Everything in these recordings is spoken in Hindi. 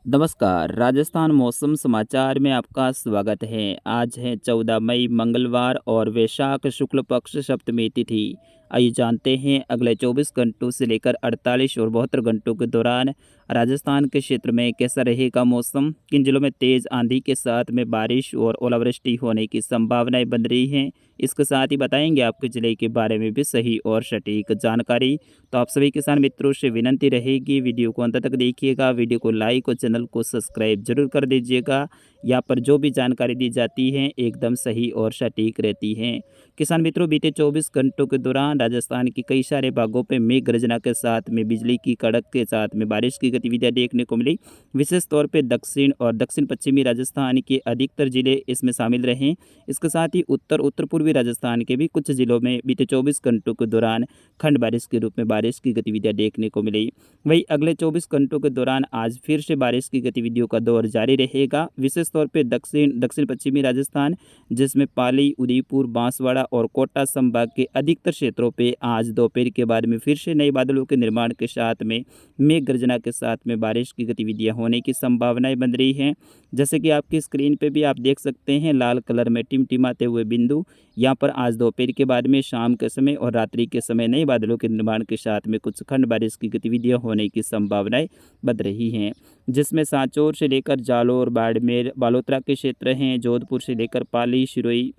नमस्कार, राजस्थान मौसम समाचार में आपका स्वागत है। आज है 14 मई मंगलवार और वैशाख शुक्ल पक्ष सप्तमी तिथि। आइए जानते हैं अगले 24 घंटों से लेकर 48 और 72 घंटों के दौरान राजस्थान के क्षेत्र में कैसा रहेगा मौसम। किन जिलों में तेज आंधी के साथ में बारिश और ओलावृष्टि होने की संभावनाएं बन रही हैं। इसके साथ ही बताएंगे आपके ज़िले के बारे में भी सही और सटीक जानकारी। तो आप सभी किसान मित्रों से विनंती रहेगी, वीडियो को अंत तक देखिएगा, वीडियो को लाइक और चैनल को सब्सक्राइब जरूर कर दीजिएगा। यहाँ पर जो भी जानकारी दी जाती है एकदम सही और सटीक रहती है। किसान मित्रों, बीते 24 घंटों के दौरान राजस्थान के कई सारे भागों पे मेघ गर्जना के साथ में बिजली की कड़क के साथ में बारिश की गतिविधियां देखने को मिली। विशेष तौर पे दक्षिण और दक्षिण पश्चिमी राजस्थान के अधिकतर जिले इसमें शामिल रहे। इसके साथ ही उत्तर पूर्वी राजस्थान के भी कुछ जिलों में बीते 24 घंटों के दौरान खंड बारिश के रूप में बारिश की गतिविधियां देखने को मिली। वहीं अगले 24 घंटों के दौरान आज फिर से बारिश की गतिविधियों का दौर जारी रहेगा। विशेष तौर पे दक्षिण पश्चिमी राजस्थान, जिसमें पाली, उदयपुर, बांसवाड़ा और कोटा संभाग के अधिकतर क्षेत्रों पे आज दोपहर के बाद में फिर से नए बादलों के निर्माण के साथ में मेघ गर्जना के साथ में बारिश की गतिविधियां होने की संभावनाएं बन रही हैं। जैसे कि आपकी स्क्रीन पे भी आप देख सकते हैं, लाल कलर में टिमटिमाते हुए बिंदु। यहाँ पर आज दोपहर के बाद में शाम के समय और रात्रि के समय नए बादलों के निर्माण के साथ में कुछ खंड बारिश की गतिविधियां होने की संभावनाएं बन रही हैं, जिसमें सांचौर से लेकर जालोर, बाड़मेर, बालोतरा के क्षेत्र हैं, जोधपुर से लेकर पाली, सिरोही,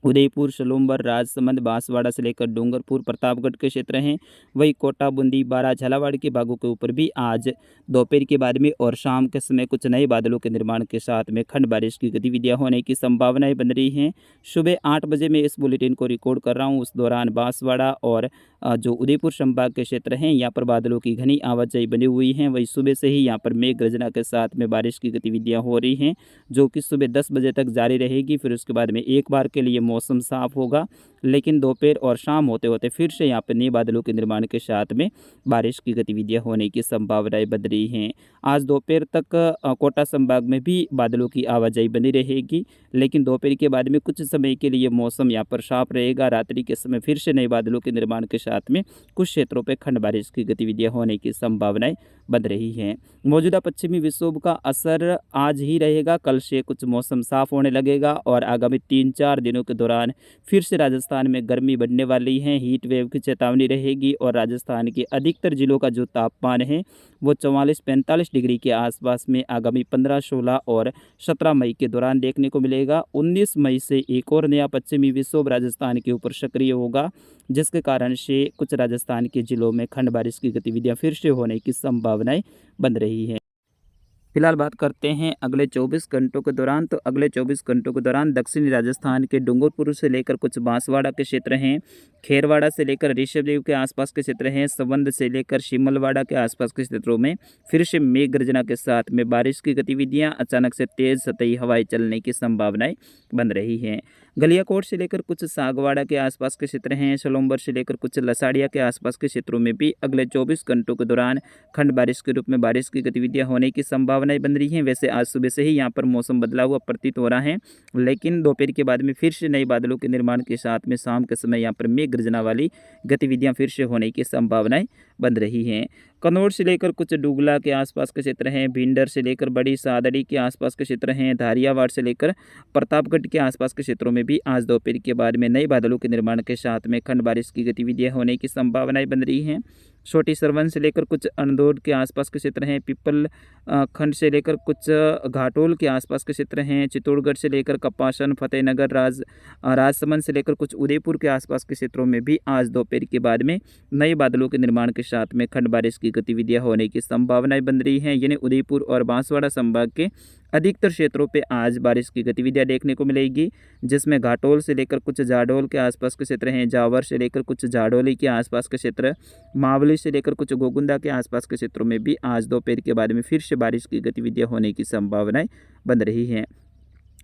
उदयपुर, सलूम्बर, राजसमंद, बांसवाड़ा से लेकर डूंगरपुर, प्रतापगढ़ के क्षेत्र हैं। वही कोटा, बूंदी, बारा, झालावाड़ के भागों के ऊपर भी आज दोपहर के बाद में और शाम के समय कुछ नए बादलों के निर्माण के साथ में खंड बारिश की गतिविधियां होने की संभावनाएं बन रही हैं। सुबह 8 बजे मैं इस बुलेटिन को रिकॉर्ड कर रहा हूं। उस दौरान बांसवाड़ा और जो उदयपुर संभाग के क्षेत्र हैं, यहाँ पर बादलों की घनी आवाजाही बनी हुई है। वही सुबह से ही यहाँ पर मेघ गर्जना के साथ में बारिश की गतिविधियां हो रही हैं, जो कि सुबह 10 बजे तक जारी रहेगी। फिर उसके बाद में एक बार के लिए मौसम साफ होगा, लेकिन दोपहर और शाम होते होते फिर से यहाँ पर नए बादलों के निर्माण के साथ में बारिश की गतिविधियां होने की संभावनाएं बन रही हैं। आज दोपहर तक कोटा संभाग में भी बादलों की आवाजाही बनी रहेगी, लेकिन दोपहर के बाद में कुछ समय के लिए मौसम यहाँ पर साफ रहेगा। रात्रि के समय फिर से नए बादलों के निर्माण के साथ में कुछ क्षेत्रों पर खंड बारिश की गतिविधियां होने की संभावनाएं बन रही हैं। मौजूदा पश्चिमी विक्षोभ का असर आज ही रहेगा। कल से कुछ मौसम साफ होने लगेगा और आगामी 3-4 दिनों के दौरान फिर से राजस्थान में गर्मी बढ़ने वाली है। हीट वेव की चेतावनी रहेगी और राजस्थान के अधिकतर जिलों का जो तापमान है वो 44-45 डिग्री के आसपास में आगामी 15, 16 और 17 मई के दौरान देखने को मिलेगा। 19 मई से एक और नया पश्चिमी विक्षोभ राजस्थान के ऊपर सक्रिय होगा, जिसके कारण से कुछ राजस्थान के जिलों में खंड बारिश की गतिविधियां फिर से होने की संभावनाएं बन रही है। फिलहाल बात करते हैं अगले 24 घंटों के दौरान। तो अगले 24 घंटों के दौरान दक्षिणी राजस्थान के डूंगरपुर से लेकर कुछ बांसवाड़ा के क्षेत्र हैं, खेरवाड़ा से लेकर ऋषभदेव के आसपास के क्षेत्र हैं, संबंध से लेकर शिमलवाड़ा के आसपास के क्षेत्रों में फिर से मेघ गर्जना के साथ में बारिश की गतिविधियां, अचानक से तेज सतही हवाएं चलने की संभावनाएं बन रही हैं। गलियाकोट से लेकर कुछ सागवाड़ा के आसपास के क्षेत्र हैं, सोलंबर से लेकर कुछ लसाड़िया के आसपास के क्षेत्रों में भी अगले 24 घंटों के दौरान खंड बारिश के रूप में बारिश की गतिविधियां होने की संभावनाएं बन रही हैं। वैसे आज सुबह से ही यहाँ पर मौसम बदला हुआ प्रतीत हो रहा है, लेकिन दोपहर के बाद में फिर से नए बादलों के निर्माण के साथ में शाम के समय यहाँ पर मेघ गर्जना वाली गतिविधियां फिर से होने की संभावनाएं बन रही हैं। कन्नौज से लेकर कुछ डुगला के आसपास के क्षेत्र हैं, भिंडर से लेकर बड़ी सादड़ी के आसपास के क्षेत्र हैं, धारियावाड़ से लेकर प्रतापगढ़ के आसपास के क्षेत्रों में भी आज दोपहर के बाद में नए बादलों के निर्माण के साथ में खंड बारिश की गतिविधियां होने की संभावनाएं बन रही हैं। छोटी सरवन से लेकर कुछ अनदौड़ के आसपास के क्षेत्र हैं, पिपल खंड से लेकर कुछ घाटोल के आसपास के क्षेत्र हैं, चित्तौड़गढ़ से लेकर कपासन, फतेहनगर, राजसमंद से लेकर कुछ उदयपुर के आसपास के क्षेत्रों में भी आज दोपहर के बाद में नए बादलों के निर्माण के साथ में खंड बारिश की गतिविधियां होने की संभावनाएं बन रही हैं। यानी उदयपुर और बांसवाड़ा संभाग के अधिकतर क्षेत्रों पे आज बारिश की गतिविधियां देखने को मिलेगी, जिसमें घाटोल से लेकर कुछ जाडोल के आसपास के क्षेत्र हैं, जावर से लेकर कुछ जाडोली के आसपास के क्षेत्र, मावली से लेकर कुछ गोगुंदा के आसपास के क्षेत्रों में भी आज दोपहर के बाद में फिर से बारिश की गतिविधियां होने की संभावनाएं बन रही हैं।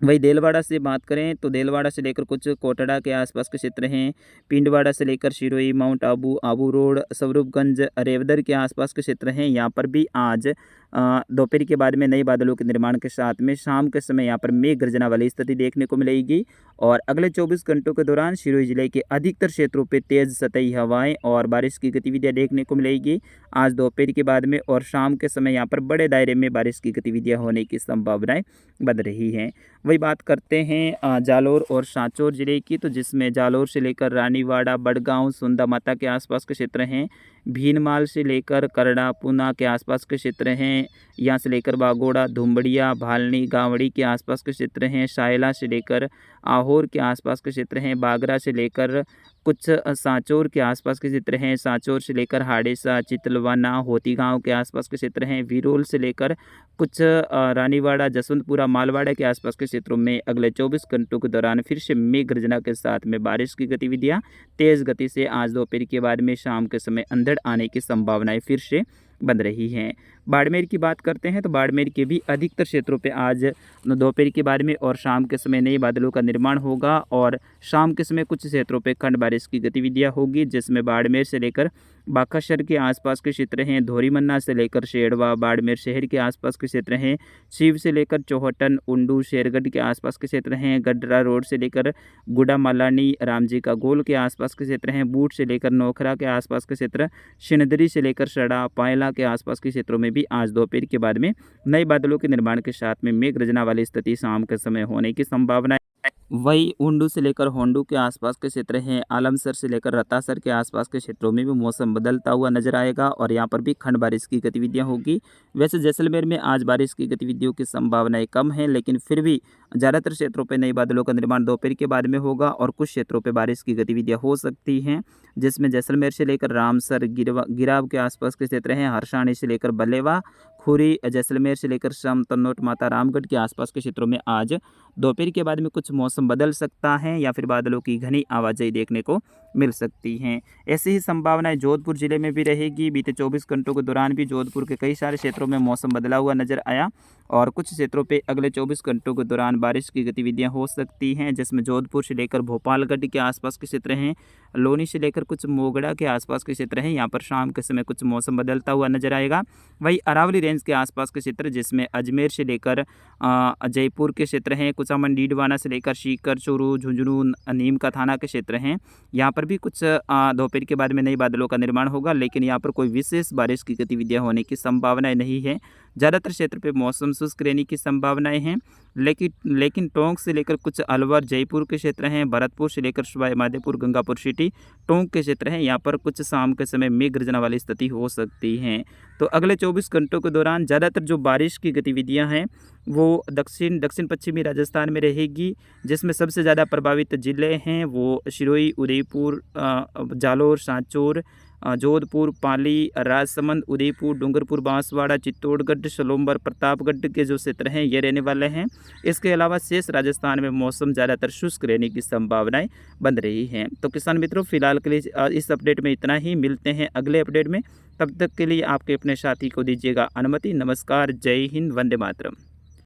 वही देलवाड़ा से बात करें तो देलवाड़ा से लेकर कुछ कोटड़ा के आसपास के क्षेत्र हैं, पिंडवाड़ा से लेकर सिरोही, माउंट आबू, आबू रोड, स्वरूपगंज, रेवदर के आसपास के क्षेत्र हैं। यहाँ पर भी आज दोपहर के बाद में नए बादलों के निर्माण के साथ में शाम के समय यहाँ पर मेघ गर्जना वाली स्थिति देखने को मिलेगी। और अगले 24 घंटों के दौरान सिरोही जिले के अधिकतर क्षेत्रों पे तेज़ सतही हवाएं और बारिश की गतिविधियां देखने को मिलेगी आज दोपहर के बाद में। और शाम के समय यहाँ पर बड़े दायरे में बारिश की गतिविधियां होने की संभावनाएं बन रही हैं। वही बात करते हैं जालोर और सांचौर जिले की, तो जिसमें जालोर से लेकर रानीवाड़ा, बड़गांव, सुंदा माता के आसपास के क्षेत्र हैं। भीनमाल से लेकर करड़ा, पूना के आसपास के क्षेत्र हैं। यहाँ से लेकर बागोड़ा, धुम्बड़िया, भालनी, गावड़ी के आसपास के क्षेत्र हैं। सायला से लेकर आहोर के आसपास के क्षेत्र हैं। बागरा से लेकर कुछ सांचौर के आसपास के क्षेत्र हैं। सांचौर से लेकर हाड़ेसा, चितलवाना, होती गांव के आसपास के क्षेत्र हैं। विरोल से लेकर कुछ रानीवाड़ा, जसवंतपुरा, मालवाड़ा के आसपास के क्षेत्रों में अगले 24 घंटों के दौरान फिर से मेघ गर्जना के साथ में बारिश की गतिविधियां तेज़ गति से आज दोपहर के बाद में शाम के समय अंधड़ आने की संभावनाएं फिर से बन रही हैं। बाड़मेर की बात करते हैं तो बाड़मेर के भी अधिकतर क्षेत्रों पे आज दोपहर के बाद में और शाम के समय नए बादलों का निर्माण होगा और शाम के समय कुछ क्षेत्रों पे खंड बारिश की गतिविधियां होगी, जिसमें बाड़मेर से लेकर बाकाशर के आसपास के क्षेत्र हैं। धोरीमन्ना से लेकर शेरवा, बाड़मेर शहर के आसपास के क्षेत्र हैं। शिव से लेकर चौहटन, उंडू, शेरगढ़ के आसपास के क्षेत्र हैं। गडरा रोड से लेकर गुड़ा मालानी, रामजी का गोल के आसपास के क्षेत्र हैं। बूट से लेकर नोखरा के आसपास के क्षेत्र, शिनदरी से लेकर सड़ा, पायला के आसपास के क्षेत्रों में भी आज दोपहर के बाद में नए बादलों के निर्माण के साथ में मेघ गर्जना वाली स्थिति शाम के समय होने की संभावना है। वही उंडू से लेकर होंडू के आसपास के क्षेत्र हैं। आलमसर से लेकर रतासर के आसपास के क्षेत्रों में भी मौसम बदलता हुआ नजर आएगा और यहाँ पर भी खंड बारिश की गतिविधियां होगी। वैसे जैसलमेर में आज बारिश की गतिविधियों की संभावनाएं कम है, लेकिन फिर भी ज़्यादातर क्षेत्रों पर नए बादलों का निर्माण दोपहर के बाद में होगा और कुछ क्षेत्रों पर बारिश की गतिविधियाँ हो सकती हैं, जिसमें जैसलमेर से लेकर रामसर, गिराव के आसपास के क्षेत्र हैं। हरसाणी से लेकर बलेवा, खुरी, जैसलमेर से लेकर सम, तन्नोट, माता रामगढ़ के आसपास के क्षेत्रों में आज दोपहर के बाद में कुछ मौसम बदल सकता है या फिर बादलों की घनी आवाजाही देखने को मिल सकती हैं। ऐसी ही संभावनाएं जोधपुर जिले में भी रहेगी। बीते 24 घंटों के दौरान भी जोधपुर के कई सारे क्षेत्रों में मौसम बदला हुआ नजर आया और कुछ क्षेत्रों पे अगले 24 घंटों के दौरान बारिश की गतिविधियां हो सकती हैं, जिसमें जोधपुर से लेकर भोपालगढ़ के आसपास के क्षेत्र हैं। लोनी से लेकर कुछ मोगड़ा के आसपास के क्षेत्र हैं। यहाँ पर शाम के समय कुछ मौसम बदलता हुआ नजर आएगा। वही अरावली रेंज के आसपास के क्षेत्र, जिसमें अजमेर से लेकर जयपुर के क्षेत्र हैं। कुचामन, डीडवाना से लेकर सीकर, चूरू, झुंझुनू, नीम का थाना के क्षेत्र हैं। यहाँ पर भी कुछ दोपहर के बाद में नए बादलों का निर्माण होगा, लेकिन यहाँ पर कोई विशेष बारिश की गतिविधियाँ होने की संभावनाएं नहीं है। ज़्यादातर क्षेत्र पे मौसम शुष्क रहने की संभावनाएं हैं, लेकिन टोंक से लेकर कुछ अलवर, जयपुर के क्षेत्र हैं। भरतपुर से लेकर सवाई माधोपुर, गंगापुर सिटी, टोंक के क्षेत्र हैं। यहाँ पर कुछ शाम के समय मेघ गर्जना वाली स्थिति हो सकती है। तो अगले 24 घंटों के दौरान ज़्यादातर जो बारिश की गतिविधियां हैं वो दक्षिण पश्चिमी राजस्थान में रहेगी, जिसमें सबसे ज़्यादा प्रभावित जिले हैं वो सिरोही, उदयपुर, जालोर, सांचौर, जोधपुर, पाली, राजसमंद, उदयपुर, डूंगरपुर, बांसवाड़ा, चित्तौड़गढ़, सलोम्बर, प्रतापगढ़ के जो क्षेत्र हैं ये रहने वाले हैं। इसके अलावा शेष राजस्थान में मौसम ज़्यादातर शुष्क रहने की संभावनाएं बन रही हैं। तो किसान मित्रों, फिलहाल के लिए इस अपडेट में इतना ही। मिलते हैं अगले अपडेट में, तब तक के लिए आपके अपने साथी को दीजिएगा अनुमति। नमस्कार, जय हिंद, वंदे मातरम।